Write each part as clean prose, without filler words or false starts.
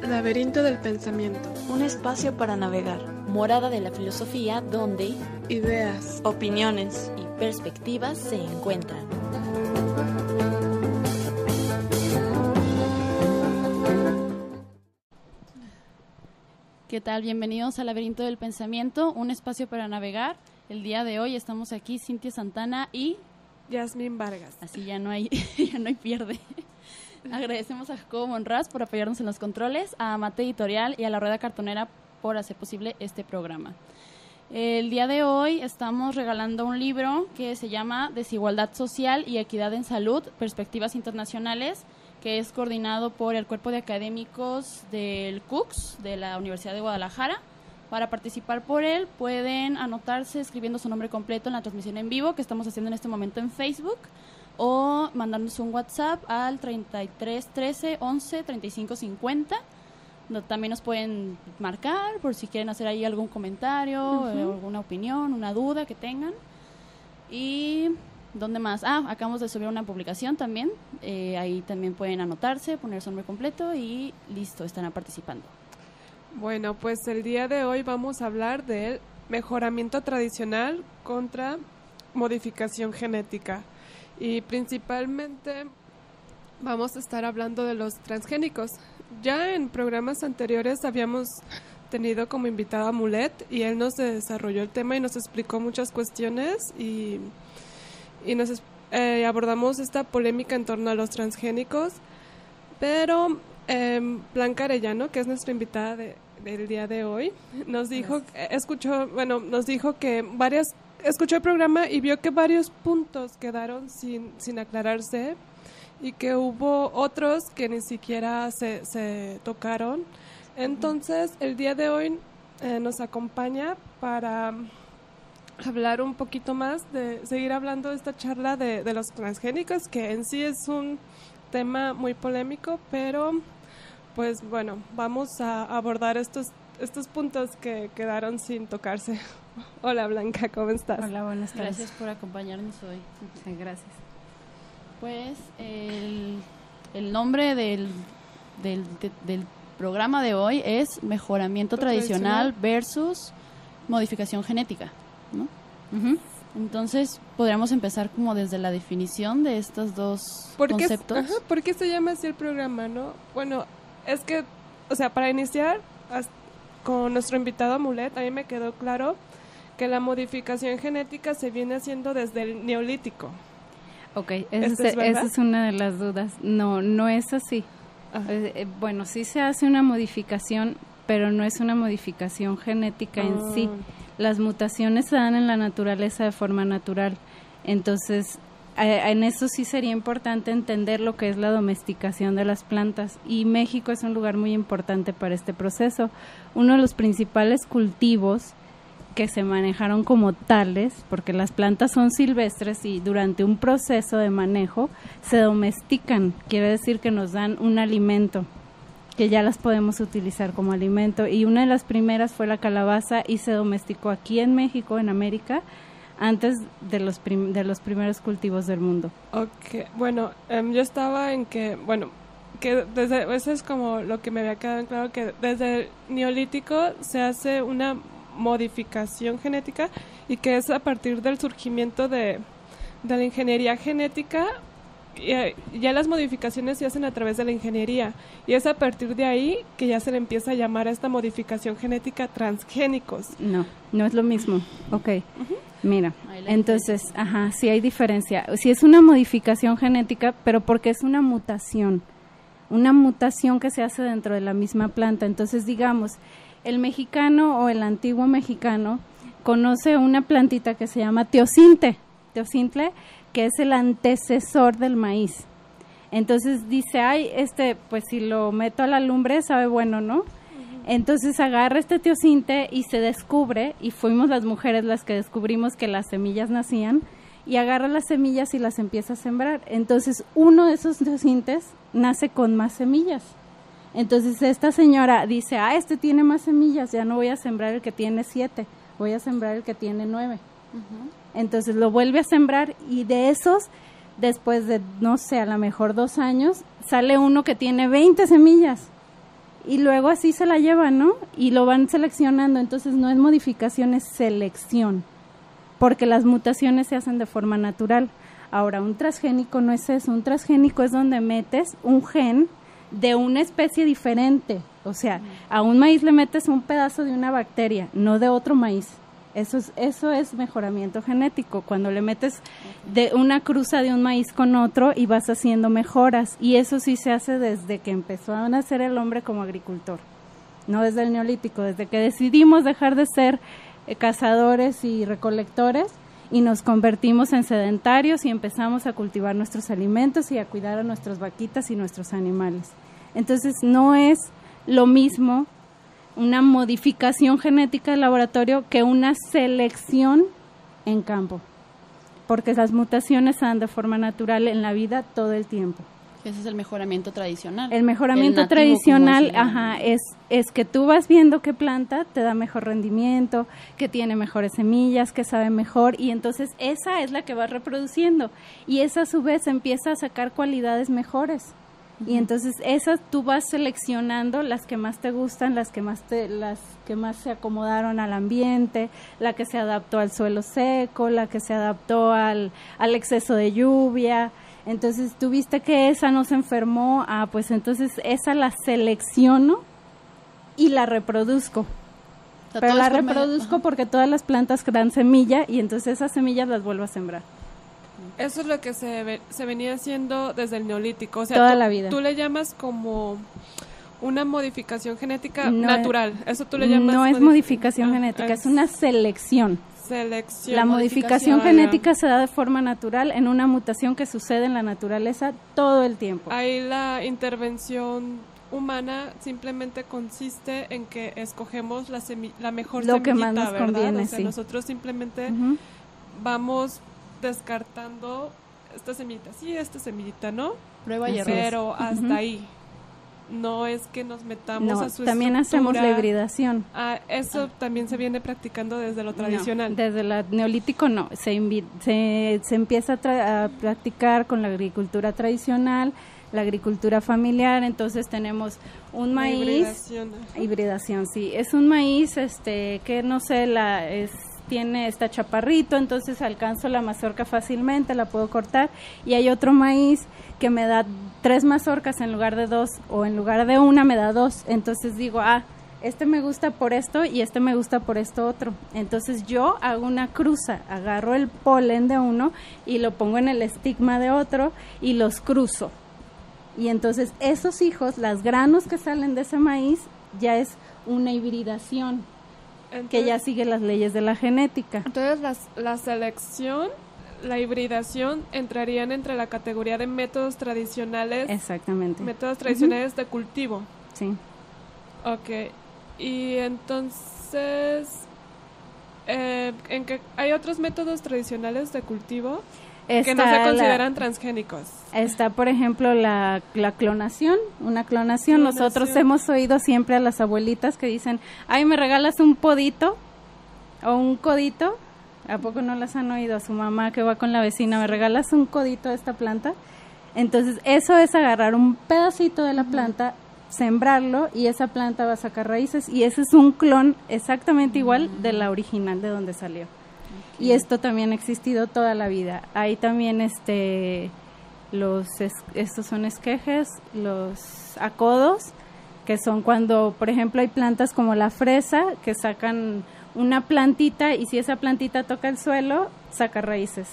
Laberinto del pensamiento. Un espacio para navegar. Morada de la filosofía donde ideas, opiniones y perspectivas se encuentran. ¿Qué tal? Bienvenidos al Laberinto del Pensamiento, un espacio para navegar. El día de hoy estamos aquí Cintia Santana y Yasmín Vargas. Así ya no hay pierde. Agradecemos a Jacobo Monraz por apoyarnos en los controles, a Mate Editorial y a La Rueda Cartonera por hacer posible este programa. El día de hoy estamos regalando un libro que se llama Desigualdad Social y Equidad en Salud, Perspectivas Internacionales, que es coordinado por el Cuerpo de Académicos del CUCS, de la Universidad de Guadalajara. Para participar por él pueden anotarse escribiendo su nombre completo en la transmisión en vivo que estamos haciendo en este momento en Facebook, o mandarnos un WhatsApp al 33 13 11 35 50. También nos pueden marcar por si quieren hacer ahí algún comentario, alguna opinión, una duda que tengan. Y ¿dónde más? Acabamos de subir una publicación también. Ahí también pueden anotarse, poner su nombre completo y listo, estarán participando. Bueno, pues el día de hoy vamos a hablar del mejoramiento tradicional contra modificación genética. Y principalmente vamos a estar hablando de los transgénicos. Ya en programas anteriores habíamos tenido como invitado a Mulet y él nos desarrolló el tema y nos explicó muchas cuestiones y nos abordamos esta polémica en torno a los transgénicos. Pero Blanca Arellano, que es nuestra invitada del día de hoy, nos dijo, escuchó el programa y vio que varios puntos quedaron sin aclararse y que hubo otros que ni siquiera se tocaron. Entonces, el día de hoy nos acompaña para hablar un poquito más, seguir hablando de esta charla de los transgénicos, que en sí es un tema muy polémico, pero pues bueno, vamos a abordar estos puntos que quedaron sin tocarse. Hola Blanca, ¿cómo estás? Hola, buenas tardes. Gracias por acompañarnos hoy. Sí, gracias. Pues el nombre del programa de hoy es Mejoramiento Tradicional versus Modificación Genética, ¿no? Entonces, podríamos empezar como desde la definición de estos dos conceptos. ¿Por qué se llama así el programa, no? Bueno, es que, para iniciar con nuestro invitado Mulet, a mí me quedó claro que la modificación genética se viene haciendo desde el Neolítico. Ok, esa es una de las dudas. No es así. Bueno, sí se hace una modificación, pero no es una modificación genética en sí. Las mutaciones se dan en la naturaleza de forma natural. Entonces, en eso sí sería importante entender lo que es la domesticación de las plantas. Y México es un lugar muy importante para este proceso. Uno de los principales cultivos que se manejaron como tales, porque las plantas son silvestres y durante un proceso de manejo se domestican, quiere decir que nos dan un alimento, que ya las podemos utilizar como alimento, y una de las primeras fue la calabaza y se domesticó aquí en México, en América, antes de los primeros cultivos del mundo. Ok, bueno, yo estaba en que eso es como lo que me había quedado en claro, que desde el Neolítico se hace una modificación genética y que es a partir del surgimiento de la ingeniería genética. Ya las modificaciones se hacen a través de la ingeniería y es a partir de ahí que ya se le empieza a llamar a esta modificación genética transgénicos. No es lo mismo. Ok, mira, entonces, sí hay diferencia. Sí es una modificación genética, pero porque es una mutación que se hace dentro de la misma planta. Entonces, digamos, el mexicano o el antiguo mexicano conoce una plantita que se llama teocintle, que es el antecesor del maíz. Entonces dice, pues si lo meto a la lumbre sabe bueno, ¿no? Entonces agarra este teocintle y se descubre, y fuimos las mujeres las que descubrimos que las semillas nacían, y agarra las semillas y las empieza a sembrar. Entonces uno de esos teocintles nace con más semillas. Entonces esta señora dice, este tiene más semillas, ya no voy a sembrar el que tiene 7, voy a sembrar el que tiene 9. Entonces lo vuelve a sembrar y de esos, después de, no sé, a lo mejor 2 años, sale uno que tiene 20 semillas. Y luego así se la llevan, ¿no? Y lo van seleccionando. Entonces no es modificación, es selección. Porque las mutaciones se hacen de forma natural. Ahora, un transgénico no es eso. Un transgénico es donde metes un gen de una especie diferente. O sea, a un maíz le metes un pedazo de una bacteria, no de otro maíz. Eso es mejoramiento genético, cuando le metes de una cruza de un maíz con otro y vas haciendo mejoras. Y eso sí se hace desde que empezó a nacer el hombre como agricultor, no desde el neolítico, desde que decidimos dejar de ser cazadores y recolectores y nos convertimos en sedentarios y empezamos a cultivar nuestros alimentos y a cuidar a nuestras vaquitas y nuestros animales. Entonces no es lo mismo una modificación genética de laboratorio que una selección en campo, porque las mutaciones se dan de forma natural en la vida todo el tiempo. Ese es el mejoramiento tradicional. El mejoramiento tradicional, es que tú vas viendo qué planta te da mejor rendimiento, que tiene mejores semillas, que sabe mejor, y entonces esa es la que vas reproduciendo, y esa a su vez empieza a sacar cualidades mejores. Y entonces esas tú vas seleccionando las que más te gustan, las que más se acomodaron al ambiente, la que se adaptó al suelo seco, la que se adaptó al exceso de lluvia. Entonces tú viste que esa no se enfermó, pues entonces esa la selecciono y la reproduzco. O sea, pero la reproduzco porque todas las plantas dan semilla y entonces esas semillas las vuelvo a sembrar. Eso es lo que se venía haciendo desde el neolítico. O sea, toda la vida. Tú le llamas como una modificación genética natural. Eso tú le llamas. No es modificación genética, es una selección. La modificación genética se da de forma natural en una mutación que sucede en la naturaleza todo el tiempo. Ahí la intervención humana simplemente consiste en que escogemos la mejor semillita, lo que más nos ¿verdad? conviene, o sea, nosotros simplemente vamos descartando esta semillita sí, esta semillita no, prueba y error, pero hasta ahí. No es que nos metamos a su también hacemos la hibridación. Eso también se viene practicando desde lo tradicional. No, desde el neolítico no, se empieza a practicar con la agricultura tradicional, la agricultura familiar. Entonces tenemos un maíz, hibridación, sí, es un maíz que no sé, está chaparrito, entonces alcanzo la mazorca fácilmente, la puedo cortar, y hay otro maíz que me da 3 mazorcas en lugar de 2, o en lugar de 1 me da 2, entonces digo, este me gusta por esto y este me gusta por esto otro, entonces yo hago una cruza, agarro el polen de uno y lo pongo en el estigma de otro y los cruzo, y entonces esos hijos, las granos que salen de ese maíz, ya es una hibridación. Entonces, que ya sigue las leyes de la genética. Entonces la selección, la hibridación entrarían entre la categoría de métodos tradicionales. Exactamente. Métodos tradicionales de cultivo. Sí. Ok. Y entonces, ¿en qué hay otros métodos tradicionales de cultivo que no se consideran transgénicos? Está, por ejemplo, la clonación, una clonación. Nosotros hemos oído siempre a las abuelitas que dicen, ay, ¿me regalas un podito o un codito? ¿A poco no las han oído? A su mamá que va con la vecina, ¿me regalas un codito de esta planta? Entonces, eso es agarrar un pedacito de la planta, sembrarlo, y esa planta va a sacar raíces, y ese es un clon exactamente igual de la original de donde salió. Y esto también ha existido toda la vida. Hay también estos son esquejes, los acodos, que son cuando, por ejemplo, hay plantas como la fresa que sacan una plantita, y si esa plantita toca el suelo, saca raíces.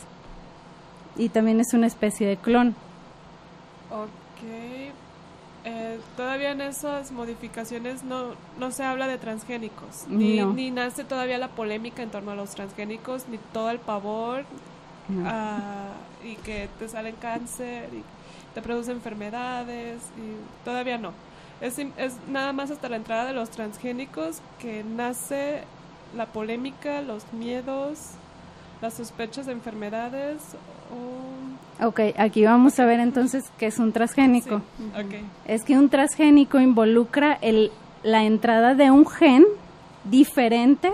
Y también es una especie de clon. Ok. Todavía en esas modificaciones no se habla de transgénicos, ni nace todavía la polémica en torno a los transgénicos, ni todo el pavor, y que te salen cáncer y te produce enfermedades, y todavía no. Es nada más hasta la entrada de los transgénicos que nace la polémica, los miedos, las sospechas de enfermedades. Ok, aquí vamos a ver entonces qué es un transgénico. Sí. Okay. Es que un transgénico involucra la entrada de un gen diferente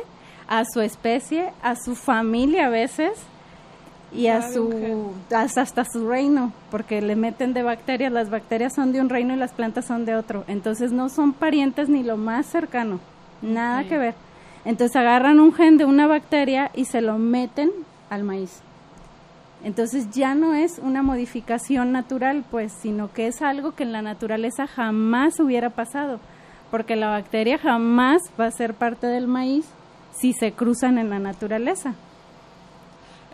a su especie, a su familia a veces y hasta su reino, porque le meten de bacterias. Las bacterias son de un reino y las plantas son de otro, entonces no son parientes ni lo más cercano, nada que ver. Entonces agarran un gen de una bacteria y se lo meten al maíz. Entonces ya no es una modificación natural, pues, sino que es algo que en la naturaleza jamás hubiera pasado, porque la bacteria jamás va a ser parte del maíz si se cruzan en la naturaleza.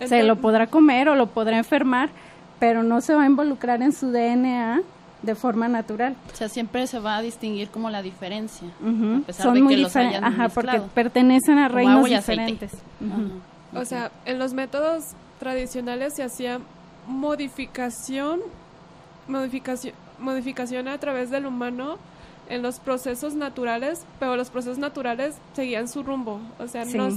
Se lo podrá comer o lo podrá enfermar, pero no se va a involucrar en su DNA de forma natural. O sea, siempre se va a distinguir como la diferencia, a pesar son de muy que los hayan mezclado. Porque pertenecen a reinos diferentes. O sea, en los métodos tradicionales se hacía modificación a través del humano en los procesos naturales, pero los procesos naturales seguían su rumbo, o sea, no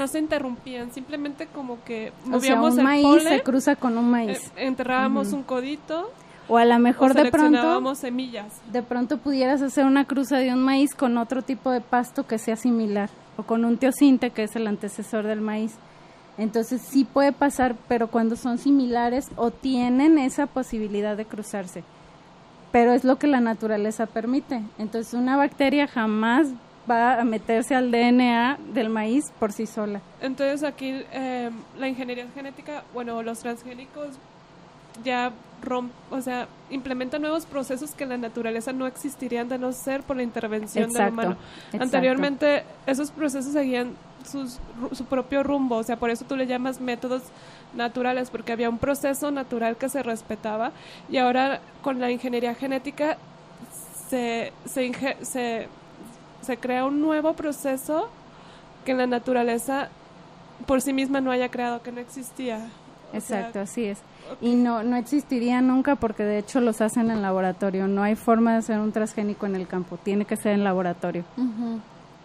se interrumpían, simplemente como que movíamos un maíz polen, se cruza con un maíz, enterrábamos un codito, o a lo mejor de pronto semillas. De pronto pudieras hacer una cruza de un maíz con otro tipo de pasto que sea similar, o con un teosinte que es el antecesor del maíz. Entonces sí puede pasar, pero cuando son similares o tienen esa posibilidad de cruzarse. Pero es lo que la naturaleza permite. Entonces una bacteria jamás va a meterse al DNA del maíz por sí sola. Entonces aquí la ingeniería genética, bueno, los transgénicos ya implementan nuevos procesos que en la naturaleza no existirían de no ser por la intervención del humano. Anteriormente esos procesos seguían su propio rumbo, o sea, por eso tú le llamas métodos naturales, porque había un proceso natural que se respetaba, y ahora con la ingeniería genética se crea un nuevo proceso que en la naturaleza por sí misma no haya creado, que no existía. Exacto, así es. Y no existiría nunca, porque de hecho los hacen en laboratorio. No hay forma de hacer un transgénico en el campo, tiene que ser en laboratorio.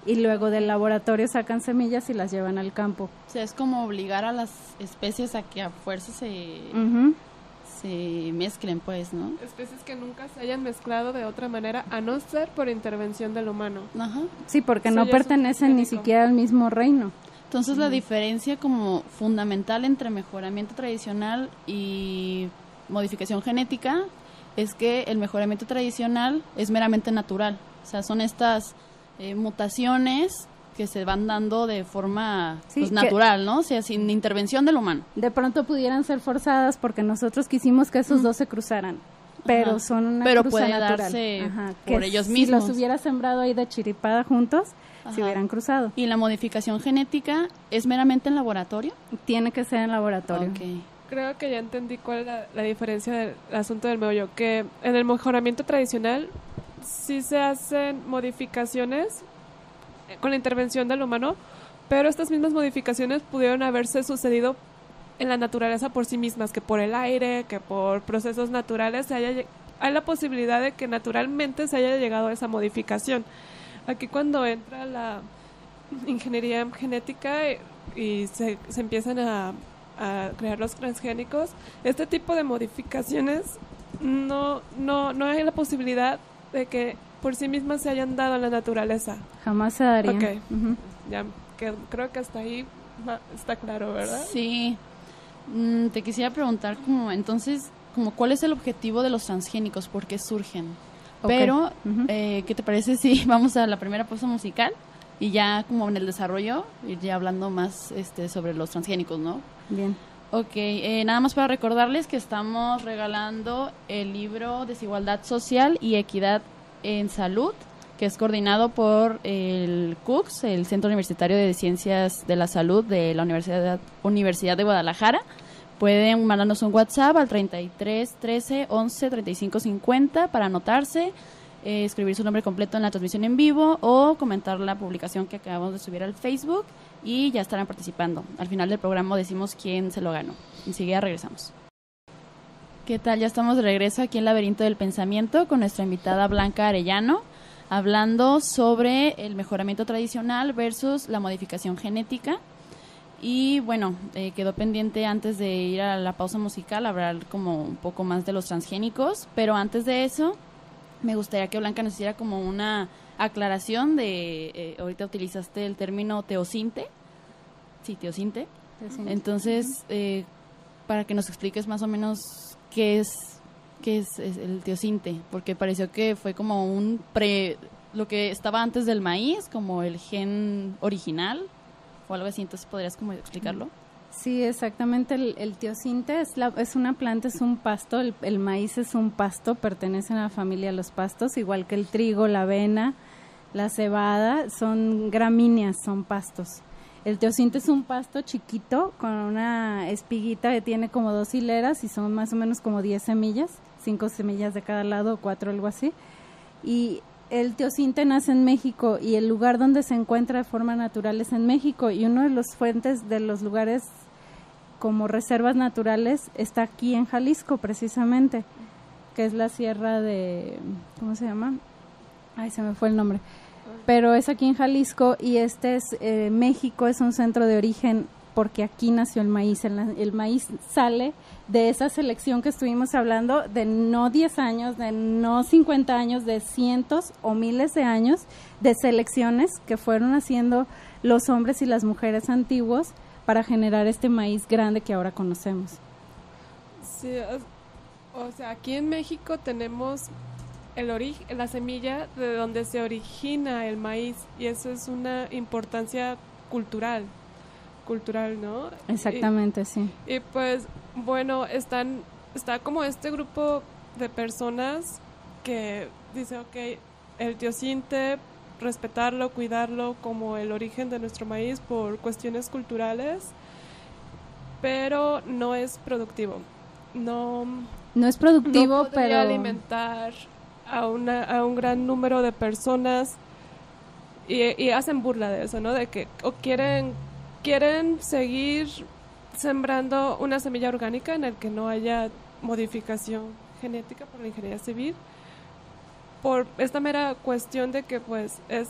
Y luego del laboratorio sacan semillas y las llevan al campo. O sea, es como obligar a las especies a que a fuerza se mezclen, pues, ¿no? Especies que nunca se hayan mezclado de otra manera, a no ser por intervención del humano. Sí, porque no pertenecen ni siquiera al mismo reino. Entonces la diferencia como fundamental entre mejoramiento tradicional y modificación genética es que el mejoramiento tradicional es meramente natural. O sea, son estas mutaciones que se van dando de forma natural, ¿no? O sea, sin intervención del humano. De pronto pudieran ser forzadas porque nosotros quisimos que esos dos se cruzaran, pero son una cruza puede natural. Darse por ellos mismos. Si los hubiera sembrado ahí de chiripada juntos, se hubieran cruzado. ¿Y la modificación genética es meramente en laboratorio? Tiene que ser en laboratorio. Creo que ya entendí cuál es la diferencia del asunto del meollo, que en el mejoramiento tradicional sí se hacen modificaciones con la intervención del humano, pero estas mismas modificaciones pudieron haberse sucedido en la naturaleza por sí mismas, que por el aire, que por procesos naturales hay la posibilidad de que naturalmente se haya llegado a esa modificación. Aquí cuando entra la ingeniería genética y se empiezan a crear los transgénicos, este tipo de modificaciones no hay la posibilidad de que por sí mismas se hayan dado en la naturaleza. Jamás se darían. Ya, creo que hasta ahí está claro, ¿verdad? Sí. Te quisiera preguntar entonces, ¿cuál es el objetivo de los transgénicos? ¿Por qué surgen? Pero, ¿qué te parece si vamos a la primera pausa musical? Y ya como en el desarrollo, ir ya hablando más sobre los transgénicos, ¿no? Bien. Ok, nada más para recordarles que estamos regalando el libro Desigualdad Social y Equidad en Salud, que es coordinado por el CUCS, el Centro Universitario de Ciencias de la Salud de la Universidad de Guadalajara. Pueden mandarnos un WhatsApp al 33 13 11 35 50 para anotarse, escribir su nombre completo en la transmisión en vivo o comentar la publicación que acabamos de subir al Facebook y ya estarán participando. Al final del programa decimos quién se lo ganó. Enseguida regresamos. ¿Qué tal? Ya estamos de regreso aquí en Laberinto del Pensamiento con nuestra invitada Blanca Arellano, hablando sobre el mejoramiento tradicional versus la modificación genética. Y bueno, quedó pendiente antes de ir a la pausa musical hablar como un poco más de los transgénicos, pero antes de eso me gustaría que Blanca nos hiciera como una aclaración de, ahorita utilizaste el término teocinte. Sí, teocinte. Entonces, para que nos expliques más o menos qué es el teocinte, porque pareció que fue como lo que estaba antes del maíz, como el gen original o algo así. Entonces, ¿podrías como explicarlo? Sí, exactamente. El teocinte es una planta, es un pasto. El maíz es un pasto, pertenecen a la familia de los pastos, igual que el trigo, la avena, la cebada, son gramíneas, son pastos. El teocinte es un pasto chiquito con una espiguita que tiene como 2 hileras y son más o menos como 10 semillas, 5 semillas de cada lado o 4, algo así. Y el teocinte nace en México y el lugar donde se encuentra de forma natural es en México, y uno de los fuentes de los lugares como reservas naturales está aquí en Jalisco precisamente, que es la sierra de, ¿cómo se llama? Ay, se me fue el nombre. Pero es aquí en Jalisco, y México es un centro de origen porque aquí nació el maíz. El maíz sale de esa selección que estuvimos hablando, de no 10 años, de no 50 años, de cientos o miles de años de selecciones que fueron haciendo los hombres y las mujeres antiguos para generar este maíz grande que ahora conocemos. Sí, o sea, aquí en México tenemos la semilla de donde se origina el maíz, y eso es una importancia cultural, ¿no? Exactamente, sí. Y pues, bueno, está como este grupo de personas que dice, ok, el teocinte, respetarlo, cuidarlo como el origen de nuestro maíz por cuestiones culturales, pero no es productivo. No es productivo, pero alimentar a un gran número de personas, y hacen burla de eso, ¿no? De que quieren seguir sembrando una semilla orgánica en el que no haya modificación genética por la ingeniería civil, por esta mera cuestión de que pues es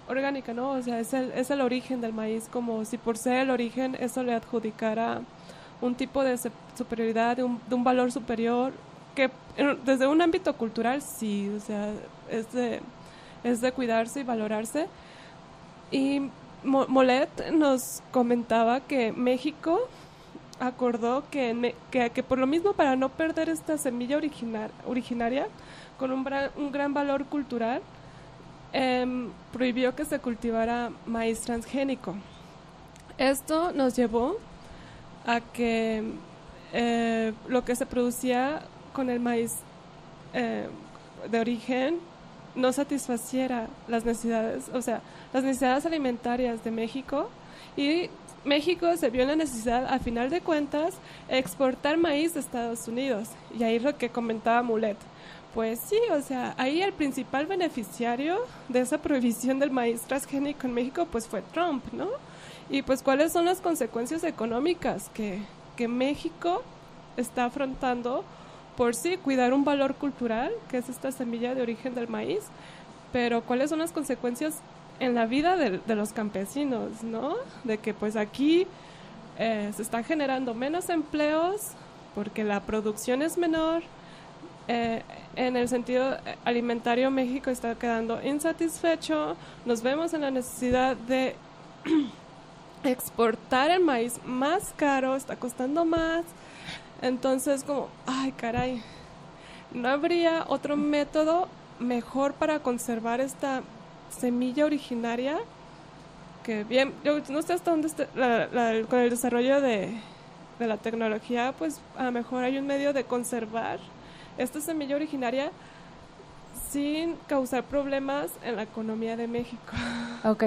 orgánica, ¿no? O sea, es el origen del maíz, como si por ser el origen eso le adjudicara un tipo de superioridad, de un valor superior, que desde un ámbito cultural sí, o sea, es de cuidarse y valorarse. Y Molet nos comentaba que México acordó que por lo mismo, para no perder esta semilla originaria con un gran valor cultural, prohibió que se cultivara maíz transgénico. Esto nos llevó a que lo que se producía con el maíz de origen no satisfaciera las necesidades, o sea, las necesidades alimentarias de México, y México se vio en la necesidad, a final de cuentas, exportar maíz de Estados Unidos. Y ahí lo que comentaba Mulet, pues sí, o sea, ahí el principal beneficiario de esa prohibición del maíz transgénico en México pues fue Trump, ¿no? Y pues cuáles son las consecuencias económicas que México está afrontando por sí cuidar un valor cultural, que es esta semilla de origen del maíz, pero cuáles son las consecuencias en la vida de los campesinos, ¿no? De que pues aquí se están generando menos empleos porque la producción es menor. En el sentido alimentario, México está quedando insatisfecho. Nos vemos en la necesidad de exportar el maíz más caro, está costando más. Entonces, como, ay, caray, ¿no habría otro método mejor para conservar esta semilla originaria? Que bien, yo no sé hasta dónde está con el desarrollo de la tecnología, pues a lo mejor hay un medio de conservar esta semilla originaria sin causar problemas en la economía de México. Ok,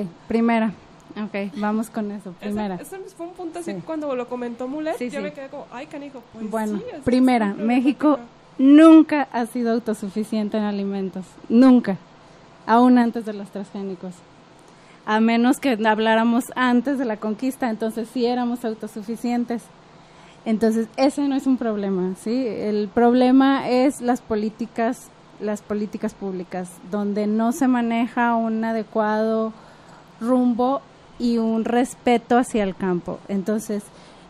vamos con eso, primera. Ese fue un punto así, sí. Cuando lo comentó Mulet, sí, yo me quedé como, ay, canijo, pues bueno, sí. Primera, México nunca ha sido autosuficiente en alimentos, nunca, aún antes de los transgénicos. A menos que habláramos antes de la conquista, entonces sí éramos autosuficientes. Entonces, ese no es un problema, ¿sí? El problema es las políticas públicas, donde no se maneja un adecuado rumbo y un respeto hacia el campo. Entonces,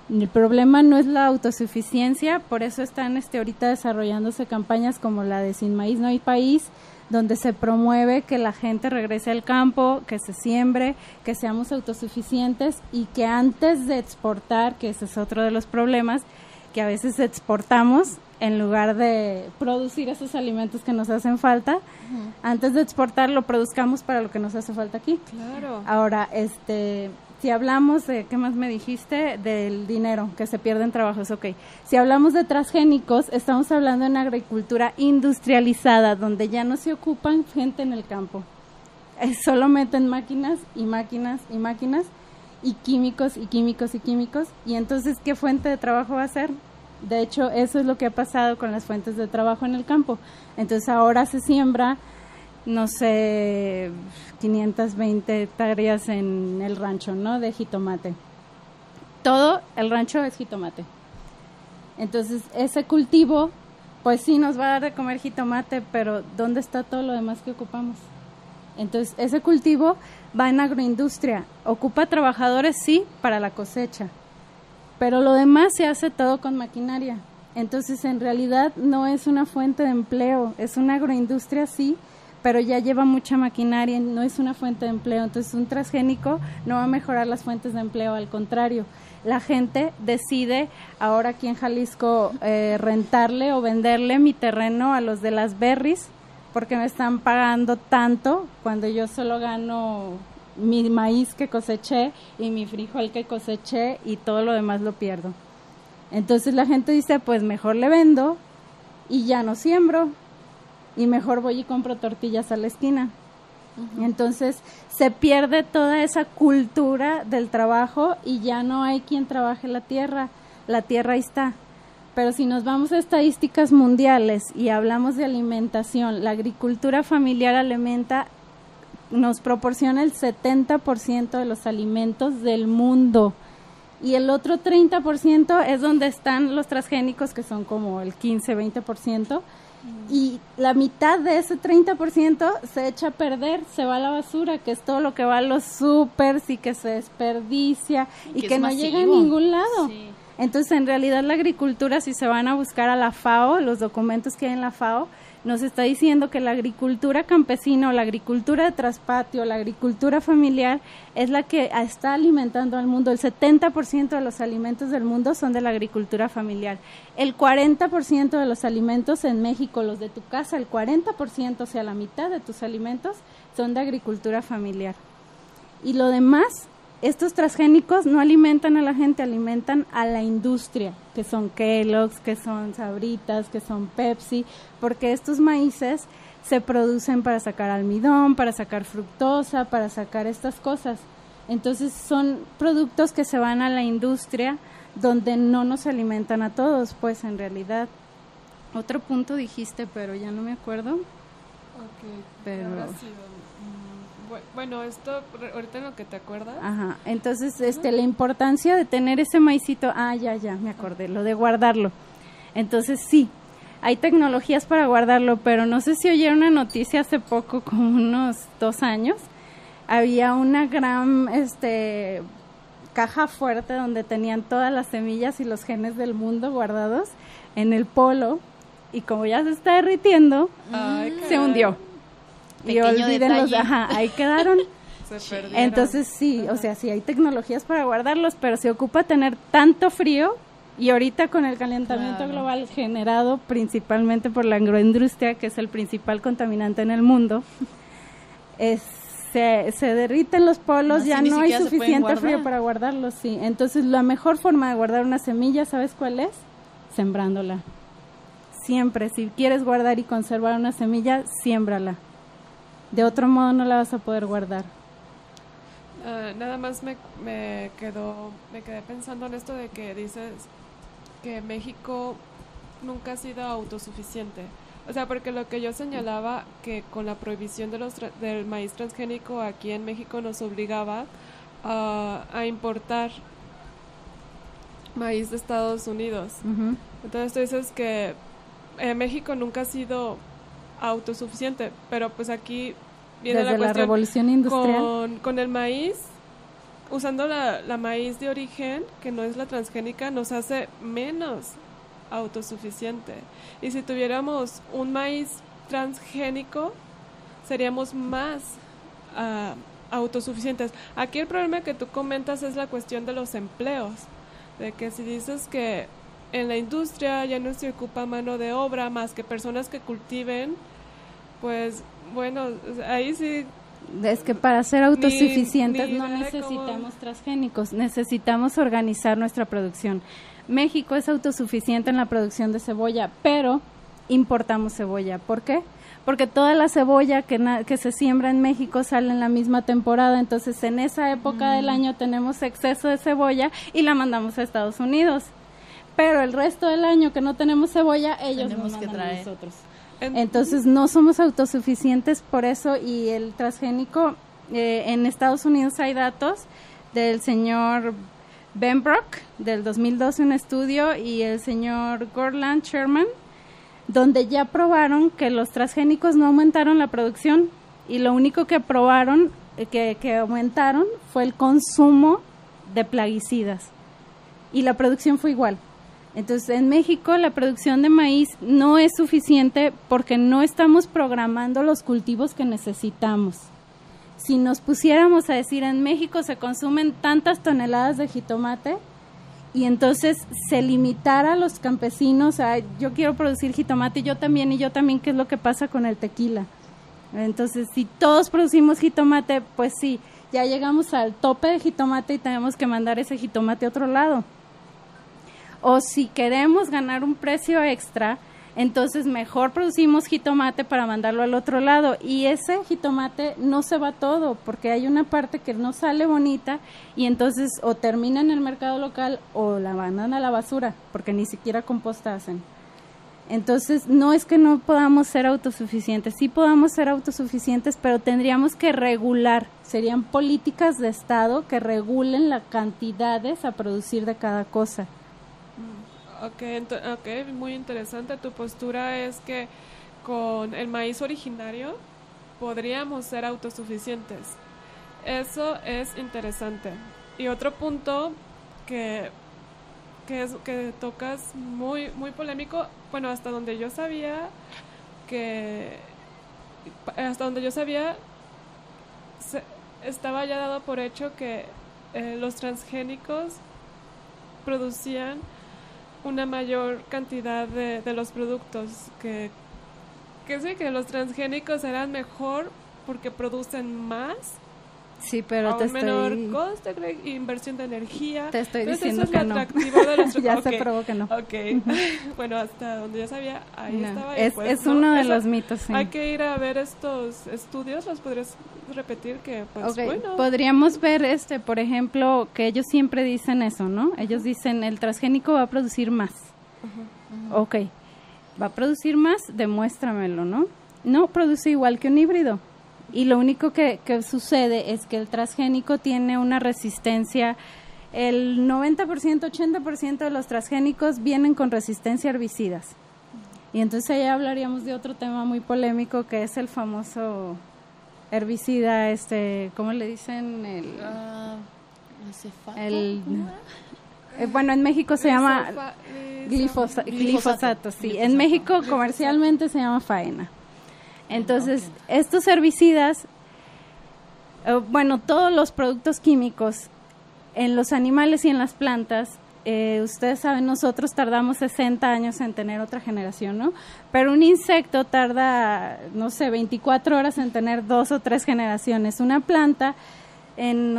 el problema no es la autosuficiencia, por eso están ahorita desarrollándose campañas como la de Sin Maíz No Hay País, donde se promueve que la gente regrese al campo, que se siembre, que seamos autosuficientes y que antes de exportar, que ese es otro de los problemas, que a veces exportamos en lugar de producir esos alimentos que nos hacen falta, antes de exportar lo produzcamos para lo que nos hace falta aquí. Claro. Ahora, si hablamos de, ¿qué más me dijiste? Del dinero, que se pierden trabajos, ok. Si hablamos de transgénicos, estamos hablando de una agricultura industrializada, donde ya no se ocupan gente en el campo. Solo meten máquinas y máquinas y máquinas, y químicos y químicos y químicos, y entonces, ¿qué fuente de trabajo va a ser? De hecho, eso es lo que ha pasado con las fuentes de trabajo en el campo. Entonces, ahora se siembra, no sé, 520 hectáreas en el rancho, ¿no? De jitomate. Todo el rancho es jitomate. Entonces, ese cultivo, pues sí nos va a dar de comer jitomate, pero ¿dónde está todo lo demás que ocupamos? Entonces, ese cultivo va en agroindustria. Ocupa trabajadores, sí, para la cosecha, pero lo demás se hace todo con maquinaria. Entonces, en realidad no es una fuente de empleo, es una agroindustria, sí, pero ya lleva mucha maquinaria, no es una fuente de empleo. Entonces, un transgénico no va a mejorar las fuentes de empleo, al contrario. La gente decide ahora aquí en Jalisco rentarle o venderle mi terreno a los de las berries, porque me están pagando tanto cuando yo solo gano mi maíz que coseché y mi frijol que coseché y todo lo demás lo pierdo. Entonces la gente dice, pues mejor le vendo y ya no siembro y mejor voy y compro tortillas a la esquina. Entonces se pierde toda esa cultura del trabajo y ya no hay quien trabaje la tierra ahí está. Pero si nos vamos a estadísticas mundiales y hablamos de alimentación, la agricultura familiar nos proporciona el 70% de los alimentos del mundo. Y el otro 30% es donde están los transgénicos, que son como el 15-20%. Y la mitad de ese 30% se echa a perder, se va a la basura, que es todo lo que va a los súpers y que se desperdicia y que no llega a ningún lado. Sí. Entonces, en realidad, la agricultura, si se van a buscar a la FAO, los documentos que hay en la FAO, nos está diciendo que la agricultura campesina o la agricultura de traspatio, la agricultura familiar, es la que está alimentando al mundo. El 70% de los alimentos del mundo son de la agricultura familiar. El 40% de los alimentos en México, los de tu casa, el 40%, o sea, la mitad de tus alimentos, son de agricultura familiar. Y lo demás, estos transgénicos no alimentan a la gente, alimentan a la industria, que son Kellogg's, que son Sabritas, que son Pepsi, porque estos maíces se producen para sacar almidón, para sacar fructosa, para sacar estas cosas. Entonces son productos que se van a la industria donde no nos alimentan a todos, pues en realidad. Otro punto dijiste, pero ya no me acuerdo. Okay, pero bueno, esto ahorita en lo que te acuerdas. Ajá, entonces la importancia de tener ese maicito, ya me acordé, lo de guardarlo. Entonces sí, hay tecnologías para guardarlo, pero no sé si oyeron una noticia hace poco, como unos 2 años, había una gran caja fuerte donde tenían todas las semillas y los genes del mundo guardados en el polo, y como ya se está derritiendo, se hundió. Y olvídenlos, ahí quedaron. Se perdieron. Entonces sí, o sea, sí hay tecnologías para guardarlos, pero se ocupa tener tanto frío, y ahorita con el calentamiento global generado principalmente por la agroindustria, que es el principal contaminante en el mundo, se derriten los polos, ya no hay suficiente frío para guardarlos, sí. Entonces la mejor forma de guardar una semilla, ¿sabes cuál es? Sembrándola. Siempre, si quieres guardar y conservar una semilla, siémbrala. De otro modo no la vas a poder guardar. Nada más me quedé pensando en esto de que dices que México nunca ha sido autosuficiente. O sea, porque lo que yo señalaba, que con la prohibición del maíz transgénico aquí en México nos obligaba a importar maíz de Estados Unidos. Uh-huh. Entonces tú dices que México nunca ha sido autosuficiente, pero pues aquí viene desde la cuestión, revolución industrial con el maíz, usando la maíz de origen, que no es la transgénica, nos hace menos autosuficiente. Y si tuviéramos un maíz transgénico, seríamos más autosuficientes. Aquí el problema que tú comentas es la cuestión de los empleos, de que si dices que en la industria ya no se ocupa mano de obra más que personas que cultiven, pues bueno, ahí sí. Es que para ser autosuficientes no necesitamos transgénicos, necesitamos organizar nuestra producción. México es autosuficiente en la producción de cebolla, pero importamos cebolla. ¿Por qué? Porque toda la cebolla que se siembra en México sale en la misma temporada, entonces en esa época del año tenemos exceso de cebolla y la mandamos a Estados Unidos. Pero el resto del año que no tenemos cebolla, ellos nos mandan a nosotros. Entonces no somos autosuficientes por eso, y el transgénico, en Estados Unidos hay datos del señor Benbrook del 2012, un estudio, y el señor Gordon Sherman, donde ya probaron que los transgénicos no aumentaron la producción, y lo único que probaron que aumentaron fue el consumo de plaguicidas, y la producción fue igual. Entonces, en México la producción de maíz no es suficiente porque no estamos programando los cultivos que necesitamos. Si nos pusiéramos a decir, en México se consumen tantas toneladas de jitomate, y entonces se limitara a los campesinos a, yo quiero producir jitomate, y yo también, ¿qué es lo que pasa con el tequila? Entonces, si todos producimos jitomate, pues sí, ya llegamos al tope de jitomate y tenemos que mandar ese jitomate a otro lado. O si queremos ganar un precio extra, entonces mejor producimos jitomate para mandarlo al otro lado, y ese jitomate no se va todo porque hay una parte que no sale bonita, y entonces o termina en el mercado local o la mandan a la basura porque ni siquiera composta hacen. Entonces no es que no podamos ser autosuficientes, sí podamos ser autosuficientes, pero tendríamos que regular, serían políticas de Estado que regulen las cantidades a producir de cada cosa. Okay, muy interesante. Tu postura es que con el maíz originario podríamos ser autosuficientes. Eso es interesante. Y otro punto que tocas muy polémico, bueno, hasta donde yo sabía estaba ya dado por hecho que los transgénicos producían una mayor cantidad de los productos, que los transgénicos eran mejor porque producen más, sí, pero a un menor coste, inversión de energía. Te estoy entonces, diciendo que no. De los ya se probó que no. Okay. Bueno, hasta donde yo sabía, ahí no, estaba. Es uno de los mitos, sí. Hay que ir a ver estos estudios. ¿Los podrías repetir? Que pues bueno. Podríamos ver por ejemplo, que ellos siempre dicen eso, ¿no? Ellos dicen, el transgénico va a producir más. Ok, va a producir más, demuéstramelo, ¿no? No produce igual que un híbrido. Y lo único que sucede es que el transgénico tiene una resistencia. El 90%, 80% de los transgénicos vienen con resistencia a herbicidas. Y entonces ahí hablaríamos de otro tema muy polémico, que es el famoso herbicida, ¿cómo le dicen? Bueno, en México se llama glifosato, sí. En México comercialmente se llama faena. Entonces, estos herbicidas, todos los productos químicos en los animales y en las plantas, ustedes saben, nosotros tardamos 60 años en tener otra generación, ¿no? Pero un insecto tarda, 24 horas en tener 2 o 3 generaciones. Una planta, en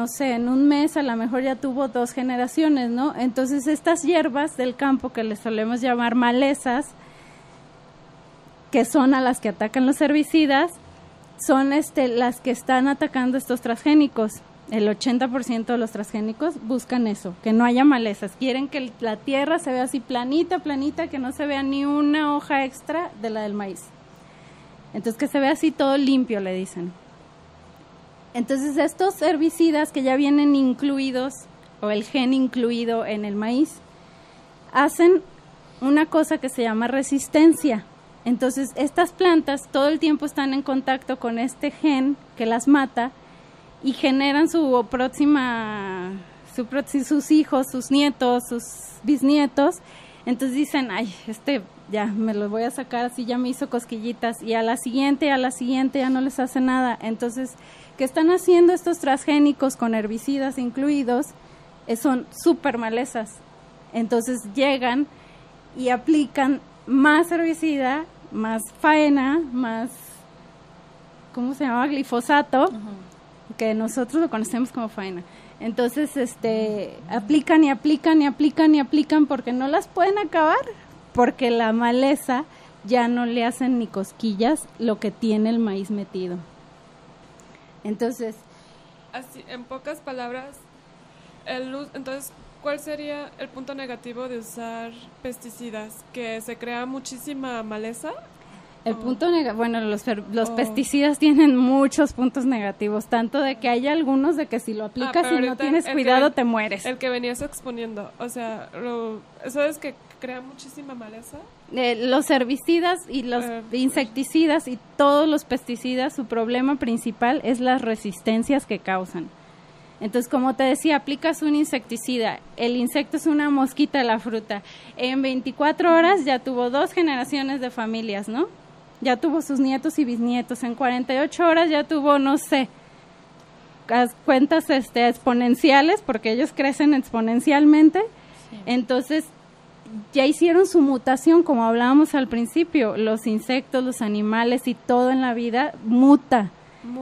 un mes a lo mejor ya tuvo 2 generaciones, ¿no? Entonces, estas hierbas del campo, que les solemos llamar malezas, que son a las que atacan los herbicidas, son las que están atacando estos transgénicos. El 80% de los transgénicos buscan eso, que no haya malezas. Quieren que la tierra se vea así planita, que no se vea ni una hoja extra de la del maíz. Entonces, que se vea así todo limpio, le dicen. Entonces, estos herbicidas que ya vienen incluidos, o el gen incluido en el maíz, hacen una cosa que se llama resistencia. Entonces, estas plantas todo el tiempo están en contacto con este gen que las mata y generan sus hijos, sus nietos, sus bisnietos. Entonces dicen, ay, ya me los voy a sacar, así ya me hizo cosquillitas, y a la siguiente ya no les hace nada. Entonces, ¿qué están haciendo estos transgénicos con herbicidas incluidos? Son súper malezas. Entonces llegan y aplican más herbicida, más faena, más, ¿cómo se llama? Glifosato, que nosotros lo conocemos como faena. Entonces, aplican y aplican y aplican y aplican porque no las pueden acabar, porque la maleza ya no le hacen ni cosquillas lo que tiene el maíz metido. Entonces, así, en pocas palabras, entonces, ¿cuál sería el punto negativo de usar pesticidas? ¿Que se crea muchísima maleza? El punto negativo, bueno, los pesticidas tienen muchos puntos negativos, tanto de que hay algunos de que si lo aplicas y no tienes cuidado te mueres. El que venías exponiendo, o sea, ¿eso es que crea muchísima maleza? Los herbicidas y los insecticidas y todos los pesticidas, su problema principal es las resistencias que causan. Entonces, como te decía, aplicas un insecticida, el insecto es una mosquita de la fruta, en 24 horas ya tuvo 2 generaciones de familias, ¿no? Ya tuvo sus nietos y bisnietos, en 48 horas ya tuvo, no sé, cuentas exponenciales, porque ellos crecen exponencialmente, sí. Entonces ya hicieron su mutación, como hablábamos al principio, los insectos, los animales y todo en la vida muta.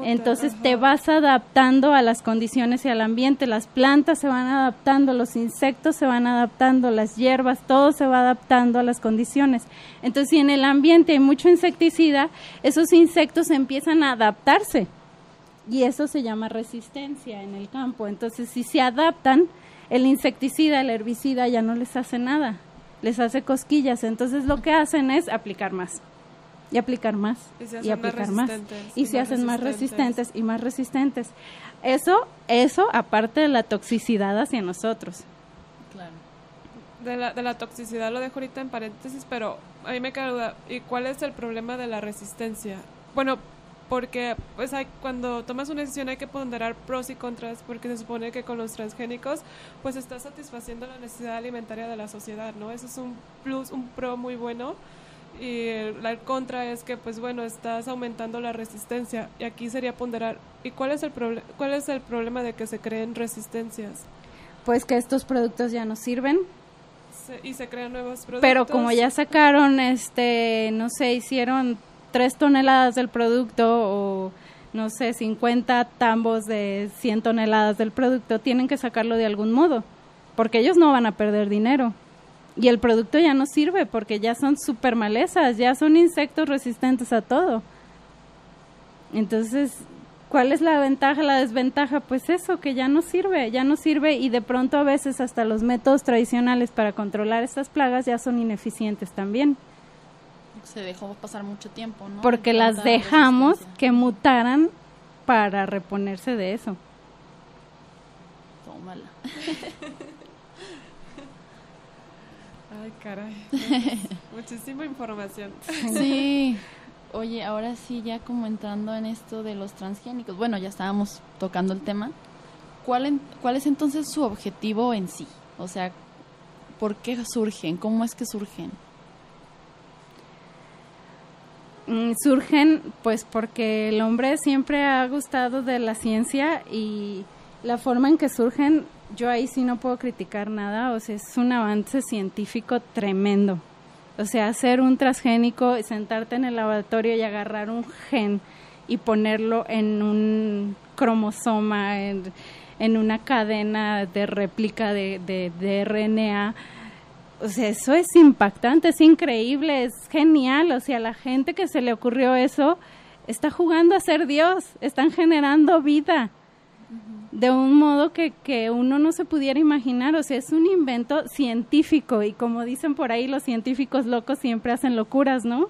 Entonces te vas adaptando a las condiciones y al ambiente, las plantas se van adaptando, los insectos se van adaptando, las hierbas, todo se va adaptando a las condiciones. Entonces, si en el ambiente hay mucho insecticida, esos insectos empiezan a adaptarse y eso se llama resistencia en el campo. Entonces, si se adaptan, el insecticida, el herbicida ya no les hace nada, les hace cosquillas. Entonces, lo que hacen es aplicar más. Y aplicar más, y aplicar más, y se hacen más resistentes y más resistentes. Eso aparte de la toxicidad hacia nosotros. Claro. De la toxicidad lo dejo ahorita en paréntesis, pero a mí me queda duda, ¿y cuál es el problema de la resistencia? Bueno, porque pues cuando tomas una decisión hay que ponderar pros y contras, porque se supone que con los transgénicos pues estás satisfaciendo la necesidad alimentaria de la sociedad, ¿no? Eso es un plus, un pro muy bueno. Y el contra es que pues bueno, estás aumentando la resistencia, y aquí sería ponderar, ¿y cuál es el problema de que se creen resistencias? Pues que estos productos ya no sirven y se crean nuevos productos, pero como ya sacaron no sé, hicieron 3 toneladas del producto o no sé, 50 tambos de 100 toneladas del producto, tienen que sacarlo de algún modo, porque ellos no van a perder dinero. Y el producto ya no sirve porque ya son súper malezas, ya son insectos resistentes a todo. Entonces, ¿cuál es la ventaja, la desventaja? Pues eso, que ya no sirve y de pronto a veces hasta los métodos tradicionales para controlar estas plagas ya son ineficientes también. Se dejó pasar mucho tiempo, ¿no? Porque las dejamos que mutaran para reponerse de eso. Tómala. Ay, caray. Muchísima información. Sí. Oye, ahora sí, ya como entrando en esto de los transgénicos, bueno, ya estábamos tocando el tema. ¿Cuál es entonces su objetivo en sí? O sea, ¿por qué surgen? ¿Cómo es que surgen? Surgen pues porque el hombre siempre ha gustado de la ciencia y la forma en que surgen, yo ahí sí no puedo criticar nada, o sea, es un avance científico tremendo. O sea, hacer un transgénico, sentarte en el laboratorio y agarrar un gen y ponerlo en un cromosoma, en una cadena de réplica de RNA, o sea, eso es impactante, es increíble, es genial. O sea, la gente que se le ocurrió eso está jugando a ser Dios, están generando vida de un modo que uno no se pudiera imaginar. O sea, es un invento científico y como dicen por ahí, los científicos locos siempre hacen locuras, ¿no?